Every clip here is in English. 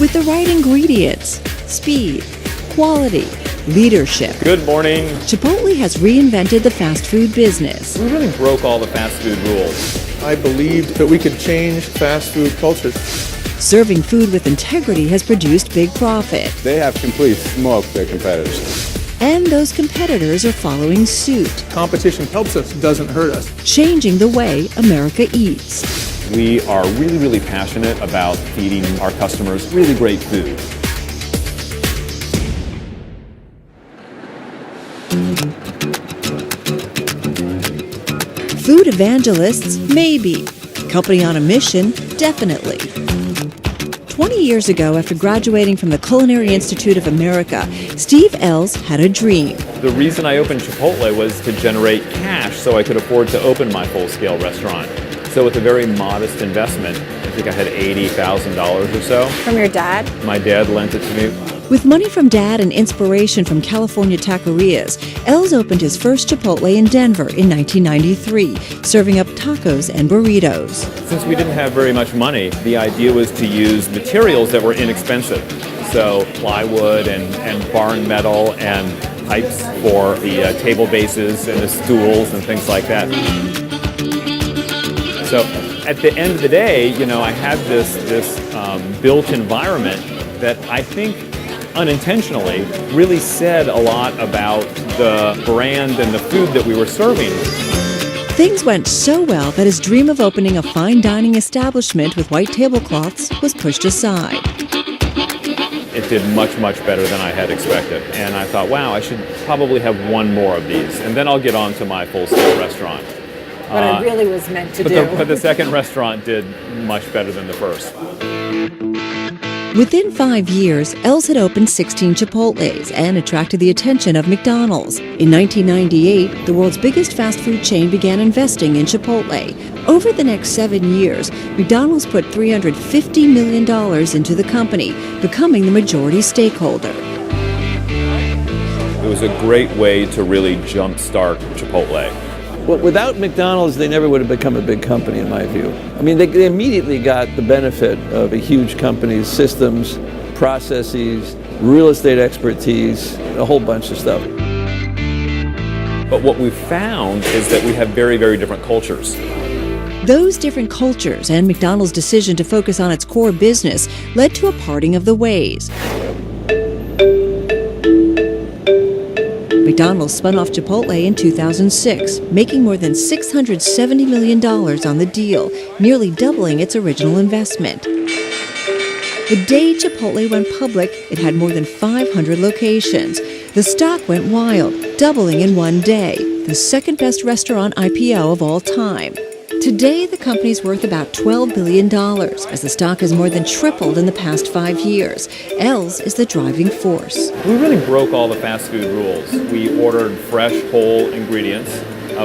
with the right ingredients, speed, quality, leadership. Good morning. Chipotle has reinvented the fast food business. We really broke all the fast food rules. I believed that we could change fast food culture. Serving food with integrity has produced big profit. They have completely smoked their competitors. And those competitors are following suit, Competition helps us, doesn't hurt us. changing the way America eats. We are really, really passionate about feeding our customers really great food. Food evangelists, maybe. Company on a mission, definitely. 20 years ago, after graduating from the Culinary Institute of America, Steve Ells had a dream. The reason I opened Chipotle was to generate cash so I could afford to open my full-scale restaurant. So with a very modest investment, I think I had $80,000 or so. From your dad? My dad lent it to me. With money from Dad and inspiration from California taquerias, Ells opened his first Chipotle in Denver in 1993, serving up tacos and burritos. Since we didn't have very much money, the idea was to use materials that were inexpensive. So plywood and barn metal and pipes for the table bases and the stools and things like that. So at the end of the day, I had this built environment that I think unintentionally really said a lot about the brand and the food that we were serving. Things went so well that his dream of opening a fine dining establishment with white tablecloths was pushed aside. It did much, much better than I had expected. And I thought, wow, I should probably have one more of these, and then I'll get on to my full-scale restaurant. What I really was meant to do. But the second restaurant did much better than the first. Within 5 years, Ells had opened 16 Chipotles and attracted the attention of McDonald's. In 1998, the world's biggest fast food chain began investing in Chipotle. Over the next 7 years, McDonald's put $350 million into the company, becoming the majority stakeholder. It was a great way to really jumpstart Chipotle. Well, without McDonald's, they never would have become a big company, in my view. I mean, they immediately got the benefit of a huge company's systems, processes, real estate expertise, a whole bunch of stuff. But what we found is that we have very, very different cultures. Those different cultures and McDonald's decision to focus on its core business led to a parting of the ways. McDonald's spun off Chipotle in 2006, making more than $670 million on the deal, nearly doubling its original investment. The day Chipotle went public, it had more than 500 locations. The stock went wild, doubling in one day, the second best restaurant IPO of all time. Today, the company's worth about $12 billion, as the stock has more than tripled in the past 5 years. Ells is the driving force. We really broke all the fast food rules. We ordered fresh, whole ingredients.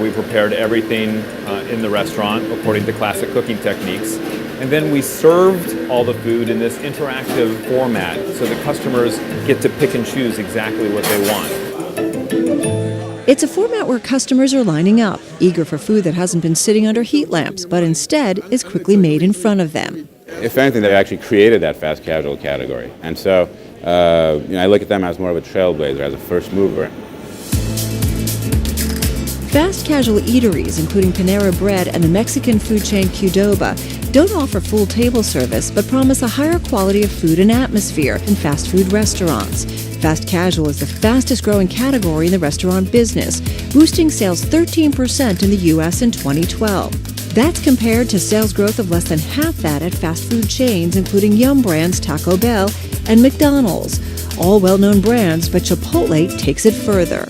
We prepared everything in the restaurant according to classic cooking techniques. And then we served all the food in this interactive format so the customers get to pick and choose exactly what they want. It's a format where customers are lining up, eager for food that hasn't been sitting under heat lamps, but instead is quickly made in front of them. If anything, they actually created that fast casual category. And so I look at them as more of a trailblazer, as a first mover. Fast casual eateries, including Panera Bread and the Mexican food chain Qdoba, don't offer full table service, but promise a higher quality of food and atmosphere than fast food restaurants. Fast casual is the fastest growing category in the restaurant business, boosting sales 13% in the U.S. in 2012. That's compared to sales growth of less than half that at fast food chains, including Yum Brands, Taco Bell, and McDonald's. All well-known brands, but Chipotle takes it further.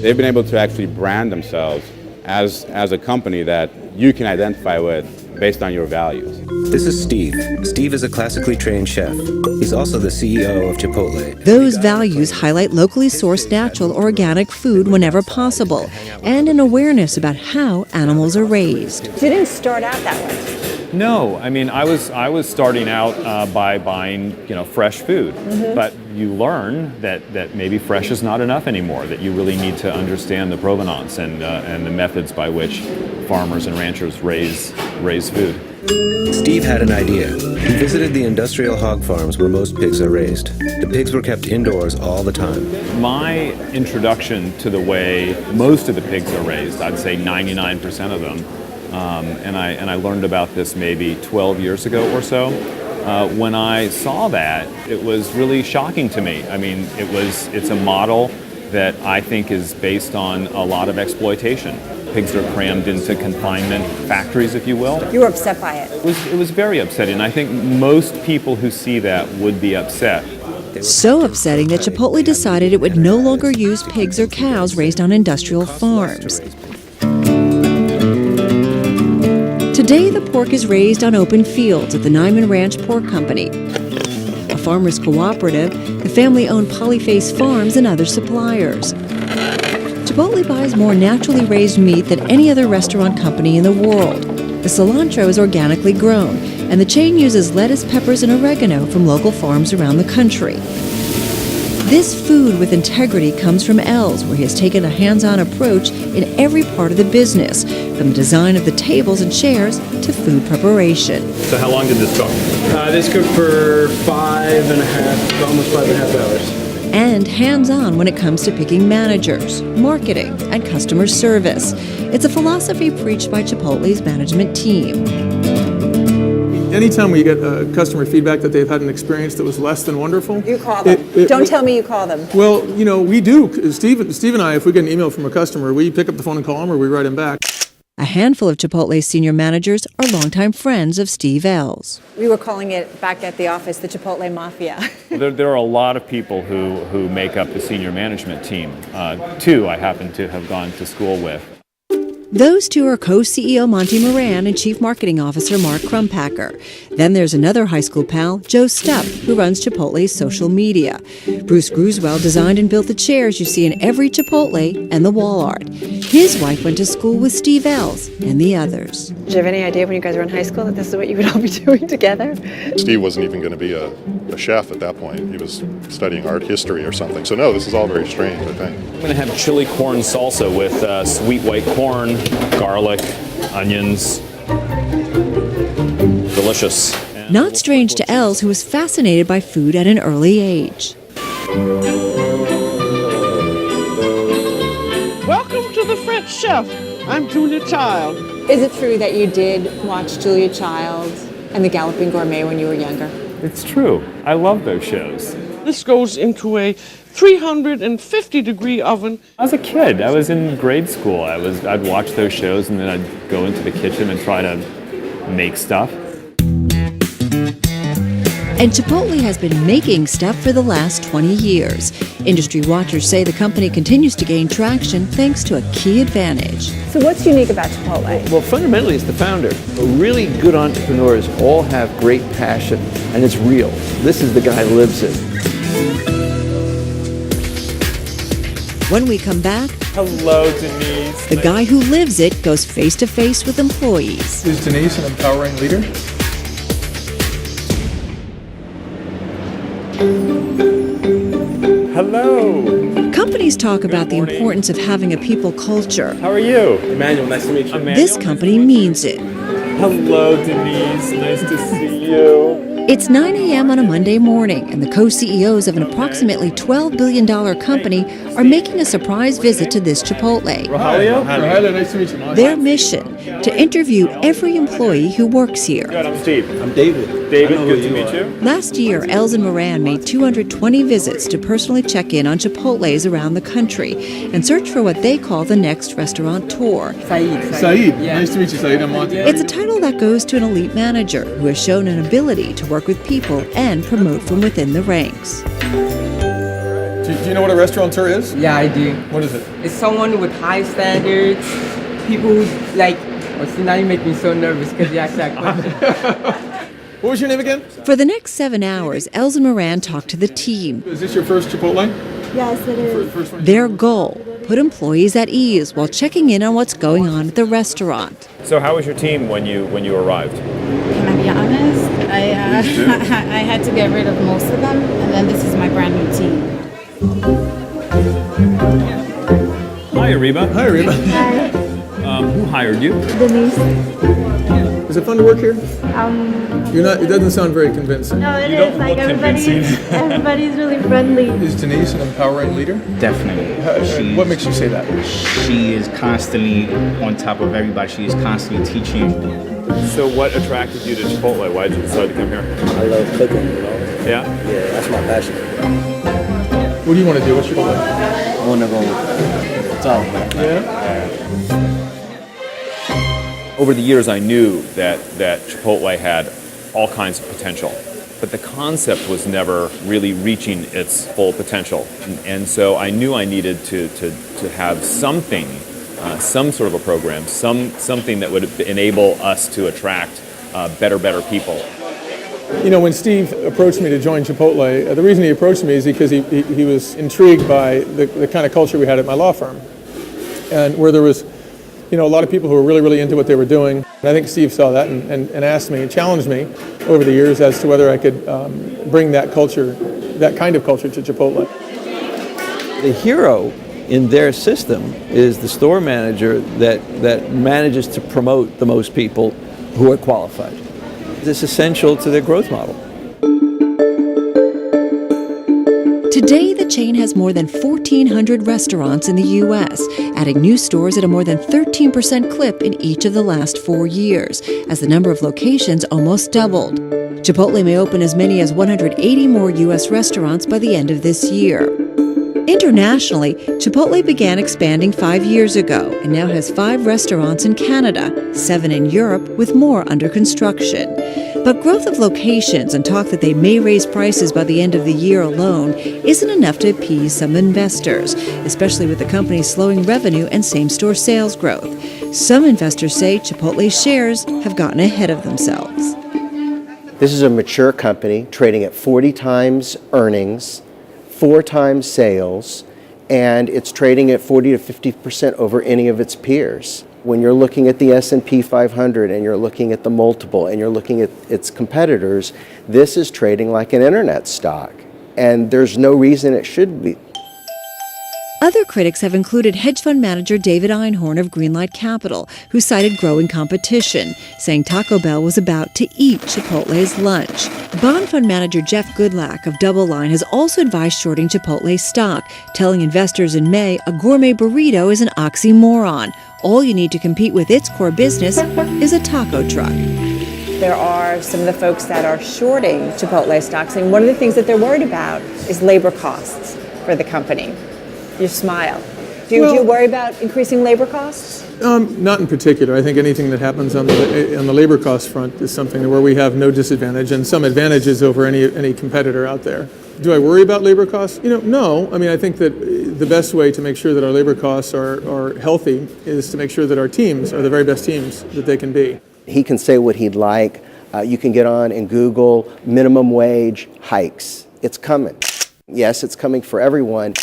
They've been able to actually brand themselves as a company that you can identify with based on your values. This is Steve. Steve is a classically trained chef. He's also the CEO of Chipotle. Those values highlight locally sourced natural or organic food whenever possible, and an awareness about how animals are raised. You didn't start out that way. No, I mean, I was starting out by buying, fresh food. But you learn that maybe fresh is not enough anymore, that you really need to understand the provenance and the methods by which farmers and ranchers raise food. Steve had an idea. He visited the industrial hog farms where most pigs are raised. The pigs were kept indoors all the time. My introduction to the way most of the pigs are raised, I'd say 99% of them, and I learned about this maybe 12 years ago or so. When I saw that, it was really shocking to me. I mean, it's a model that I think is based on a lot of exploitation. Pigs are crammed into confinement factories, if you will. You were upset by it. It was very upsetting. I think most people who see that would be upset. So upsetting that Chipotle decided it would no longer use pigs or cows raised on industrial farms. Today, the pork is raised on open fields at the Nyman Ranch Pork Company, a farmers cooperative, the family-owned Polyface Farms, and other suppliers. Chipotle buys more naturally raised meat than any other restaurant company in the world. The cilantro is organically grown, and the chain uses lettuce, peppers, and oregano from local farms around the country. This food with integrity comes from Els, where he has taken a hands-on approach in every part of the business, from the design of the tables and chairs to food preparation. So how long did this cook? This cooked for 5.5, almost 5.5 hours. And hands-on when it comes to picking managers, marketing, and customer service. It's a philosophy preached by Chipotle's management team. Anytime we get customer feedback that they've had an experience that was less than wonderful. You call them. Don't tell me you call them. Well, you know, we do. Steve and I, if we get an email from a customer, we pick up the phone and call them or we write them back. A handful of Chipotle's senior managers are longtime friends of Steve Els. We were calling it back at the office the Chipotle Mafia. There are a lot of people who make up the senior management team. Two I happen to have gone to school with. Those two are co-CEO Monty Moran and Chief Marketing Officer Mark Crumpacker. Then there's another high school pal, Joe Stupp, who runs Chipotle's social media. Bruce Gruswell designed and built the chairs you see in every Chipotle and the wall art. His wife went to school with Steve Els and the others. Did you have any idea when you guys were in high school that this is what you would all be doing together? Steve wasn't even going to be a chef at that point. He was studying art history or something. So no, this is all very strange, I think. I'm going to have chili corn salsa with sweet white corn, garlic, onions. Delicious. Not strange to Els, who was fascinated by food at an early age. Welcome to the French Chef. I'm Julia Child. Is it true that you did watch Julia Child and The Galloping Gourmet when you were younger? It's true. I love those shows. This goes into a 350-degree oven. I was a kid. I was in grade school. I'd watch those shows and then I'd go into the kitchen and try to make stuff. And Chipotle has been making stuff for the last 20 years. Industry watchers say the company continues to gain traction thanks to a key advantage. So what's unique about Chipotle? Well, fundamentally, it's the founder. Really good entrepreneurs all have great passion, and it's real. This is the guy who lives it. When we come back, Hello, Denise. the guy who lives it goes face-to-face with employees. Is Denise an empowering leader? Hello. Companies talk about the importance of having a people culture. How are you? Emmanuel, nice to meet you. This company means it. Hello, Denise. Nice to see you. It's 9 a.m. on a Monday morning, and the co-CEOs of an approximately $12 billion company are making a surprise visit to this Chipotle. Rogelio? Hi, nice to meet you. Their mission, to interview every employee who works here. Good, I'm Steve. I'm David. David, good to meet you. Last year, Els and Moran made 220 visits to personally check in on Chipotles around the country and search for what they call the next restaurant tour. Saeed. Nice to meet you, Saeed. I'm Monty. It's a title that goes to an elite manager who has shown an ability to work with people and promote from within the ranks. Do you know what a restaurateur is? Yeah, I do. What is it? It's someone with high standards, people who like, see, now you make me so nervous because you asked that question. What was your name again? For the next 7 hours, Els and Moran talked to the team. Is this your first Chipotle? Yes, it is. First one? Their goal, put employees at ease while checking in on what's going on at the restaurant. So how was your team when you arrived? Can I be honest? I had to get rid of most of them, and then this is my brand new team. Hi, Ariba. Hi, Reba. Who hired you? Denise. Is it fun to work here? You're not. It doesn't sound very convincing. No, it is. Like everybody's really friendly. Is Denise an empowering leader? Definitely. What makes you say that? She is constantly on top of everybody. She is constantly teaching. So what attracted you to Chipotle? Why did you decide to come here? I love cooking, Yeah? Yeah, that's my passion. What do you want to do? What's your goal? I want to go top. Over the years, I knew that Chipotle had all kinds of potential, but the concept was never really reaching its full potential. And so I knew I needed to have something, some sort of a program, something that would enable us to attract better people. You know, when Steve approached me to join Chipotle, the reason he approached me is because he was intrigued by the kind of culture we had at my law firm, and where there was, you know, a lot of people who were really into what they were doing. And I think Steve saw that and asked me, and challenged me over the years as to whether I could bring that culture, that kind of culture, to Chipotle. The hero in their system is the store manager that manages to promote the most people who are qualified. It's essential to their growth model. Today, the chain has more than 1,400 restaurants in the U.S., adding new stores at a more than 13% clip in each of the last 4 years, as the number of locations almost doubled. Chipotle may open as many as 180 more U.S. restaurants by the end of this year. Internationally, Chipotle began expanding 5 years ago and now has 5 restaurants in Canada, 7 in Europe, with more under construction. But growth of locations and talk that they may raise prices by the end of the year alone isn't enough to appease some investors, especially with the company's slowing revenue and same-store sales growth. Some investors say Chipotle's shares have gotten ahead of themselves. This is a mature company trading at 40 times earnings, 4 times sales, and it's trading at 40 to 50% over any of its peers. When you're looking at the S&P 500 and you're looking at the multiple and you're looking at its competitors, this is trading like an internet stock, and there's no reason it should be. Other critics have included hedge fund manager David Einhorn of Greenlight Capital, who cited growing competition, saying Taco Bell was about to eat Chipotle's lunch. Bond fund manager Jeff Goodlack of DoubleLine has also advised shorting Chipotle stock, telling investors in May a gourmet burrito is an oxymoron. All you need to compete with its core business is a taco truck. There are some of the folks that are shorting Chipotle stocks, and one of the things that they're worried about is labor costs for the company. You smile. Do you worry about increasing labor costs? Not in particular. I think anything that happens on the labor cost front is something where we have no disadvantage and some advantages over any competitor out there. Do I worry about labor costs? No. I mean, I think that the best way to make sure that our labor costs are healthy is to make sure that our teams are the very best teams that they can be. He can say what he'd like. You can get on and Google minimum wage hikes. It's coming. Yes, it's coming for everyone.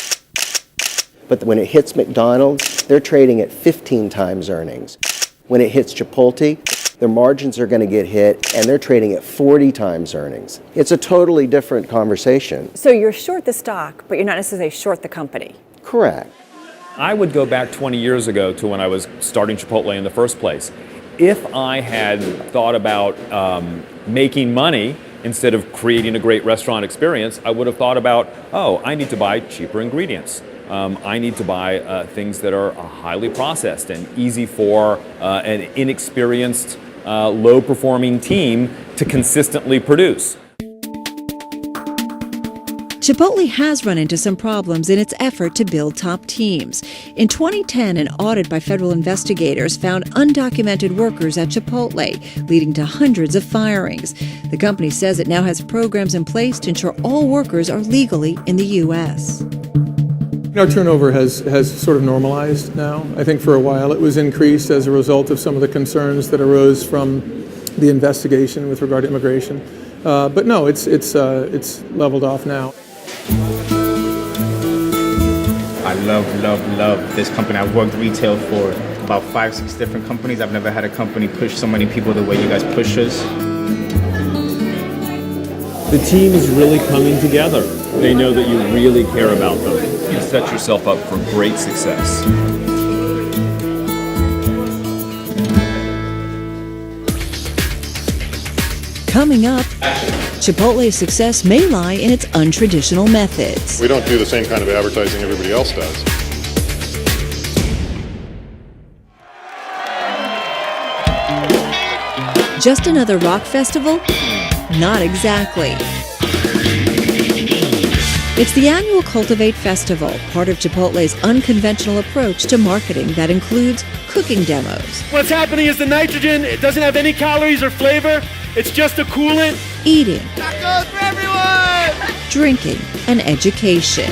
But when it hits McDonald's, they're trading at 15 times earnings. When it hits Chipotle, their margins are going to get hit, and they're trading at 40 times earnings. It's a totally different conversation. So you're short the stock, but you're not necessarily short the company. Correct. I would go back 20 years ago to when I was starting Chipotle in the first place. If I had thought about making money instead of creating a great restaurant experience, I would have thought about, I need to buy cheaper ingredients. I need to buy things that are highly processed and easy for an inexperienced, low-performing team to consistently produce. Chipotle has run into some problems in its effort to build top teams. In 2010, an audit by federal investigators found undocumented workers at Chipotle, leading to hundreds of firings. The company says it now has programs in place to ensure all workers are legally in the U.S. Our turnover has sort of normalized now. I think for a while it was increased as a result of some of the concerns that arose from the investigation with regard to immigration. But no, it's leveled off now. I love this company. I've worked retail for about 5-6 different companies. I've never had a company push so many people the way you guys push us. The team is really coming together. They know that you really care about them. You set yourself up for great success. Coming up, Chipotle's success may lie in its untraditional methods. We don't do the same kind of advertising everybody else does. Just another rock festival? Not exactly. It's the annual Cultivate Festival, part of Chipotle's unconventional approach to marketing that includes cooking demos. What's happening is the nitrogen, it doesn't have any calories or flavor, it's just a coolant. Eating, Tacos for everyone! drinking, and education.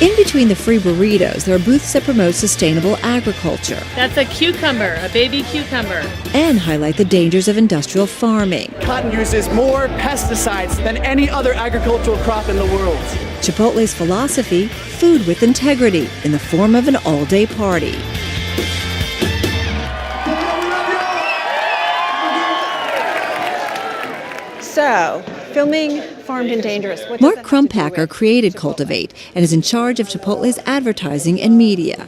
In between the free burritos, there are booths that promote sustainable agriculture That's a cucumber, a baby cucumber. and highlight the dangers of industrial farming. Cotton uses more pesticides than any other agricultural crop in the world. Chipotle's philosophy, food with integrity, in the form of an all-day party. So, filming Farmed and Dangerous. What does Mark that have to do Crumpacker with created Chipotle? Cultivate and is in charge of Chipotle's advertising and media.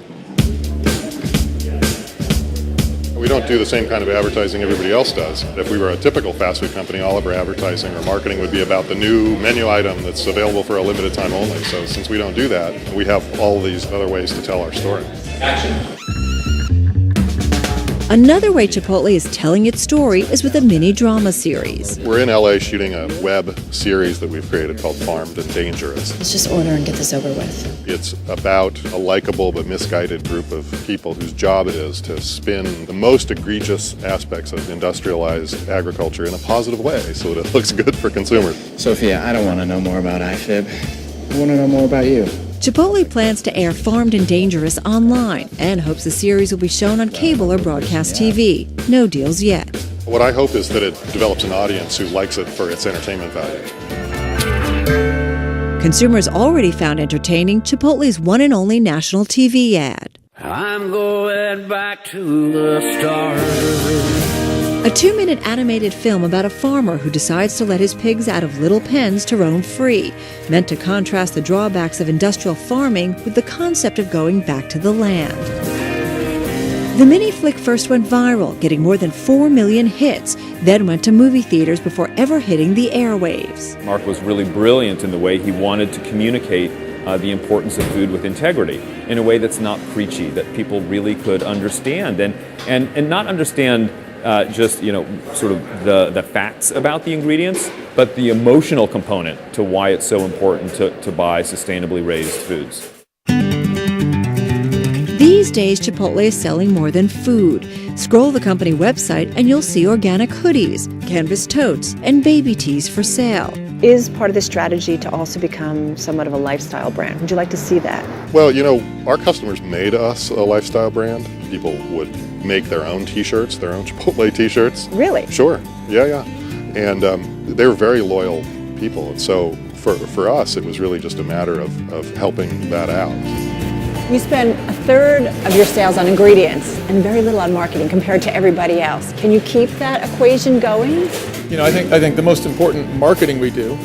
We don't do the same kind of advertising everybody else does. If we were a typical fast food company, all of our advertising or marketing would be about the new menu item that's available for a limited time only. So since we don't do that, we have all these other ways to tell our story. Another way Chipotle is telling its story is with a mini drama series. We're in LA shooting a web series that we've created called Farmed and Dangerous. Let's just order and get this over with. It's about a likable but misguided group of people whose job it is to spin the most egregious aspects of industrialized agriculture in a positive way so that it looks good for consumers. Sophia, I don't want to know more about iFib. I want to know more about you. Chipotle plans to air Farmed and Dangerous online and hopes the series will be shown on cable or broadcast TV. No deals yet. What I hope is that it develops an audience who likes it for its entertainment value. Consumers already found entertaining Chipotle's one and only national TV ad. I'm going back to the start. A 2-minute animated film about a farmer who decides to let his pigs out of little pens to roam free, meant to contrast the drawbacks of industrial farming with the concept of going back to the land. The mini flick first went viral, getting more than 4 million hits, then went to movie theaters before ever hitting the airwaves. Mark was really brilliant in the way he wanted to communicate the importance of food with integrity in a way that's not preachy, that people really could understand and not understand just, sort of the facts about the ingredients, but the emotional component to why it's so important to buy sustainably raised foods. These days, Chipotle is selling more than food. Scroll the company website and you'll see organic hoodies, canvas totes, and baby tees for sale. Is part of the strategy to also become somewhat of a lifestyle brand? Would you like to see that? Well, our customers made us a lifestyle brand. People would make their own t-shirts, their own Chipotle t-shirts. Really? Sure, yeah. And they're very loyal people. And so for us, it was really just a matter of helping that out. You spend a third of your sales on ingredients and very little on marketing compared to everybody else. Can you keep that equation going? I think the most important marketing we do,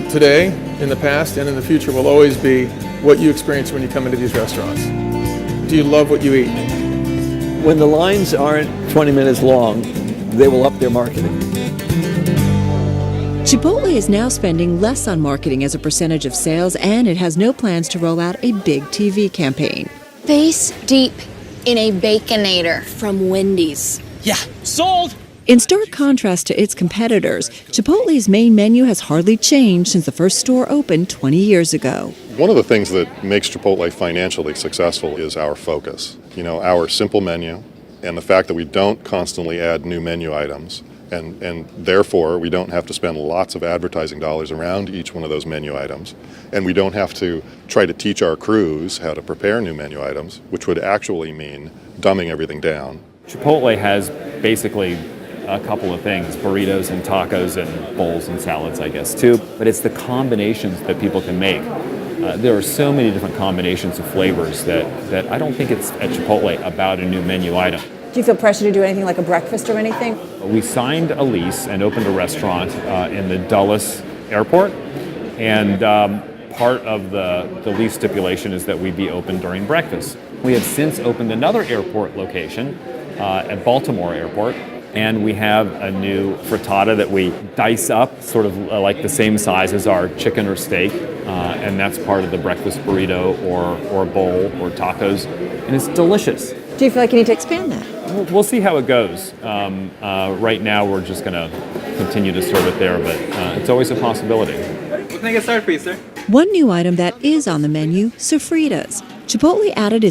today, in the past, and in the future, will always be what you experience when you come into these restaurants. Do you love what you eat? When the lines aren't 20 minutes long, they will up their marketing. Chipotle is now spending less on marketing as a percentage of sales, and it has no plans to roll out a big TV campaign. Face deep in a Baconator from Wendy's. Yeah, sold! In stark contrast to its competitors, Chipotle's main menu has hardly changed since the first store opened 20 years ago. One of the things that makes Chipotle financially successful is our focus. Our simple menu and the fact that we don't constantly add new menu items. And therefore, we don't have to spend lots of advertising dollars around each one of those menu items. And we don't have to try to teach our crews how to prepare new menu items, which would actually mean dumbing everything down. Chipotle has basically a couple of things, burritos and tacos and bowls and salads, I guess, too. But it's the combinations that people can make. There are so many different combinations of flavors that I don't think it's at Chipotle about a new menu item. Do you feel pressure to do anything like a breakfast or anything? We signed a lease and opened a restaurant in the Dulles airport, and part of the lease stipulation is that we be open during breakfast. We have since opened another airport location at Baltimore Airport, And we have a new frittata that we dice up, sort of like the same size as our chicken or steak. And that's part of the breakfast burrito or bowl or tacos. And it's delicious. Do you feel like you need to expand that? We'll see how it goes. Right now, we're just going to continue to serve it there, but it's always a possibility. What can I get started for you, sir? One new item that is on the menu, sofritas. Chipotle added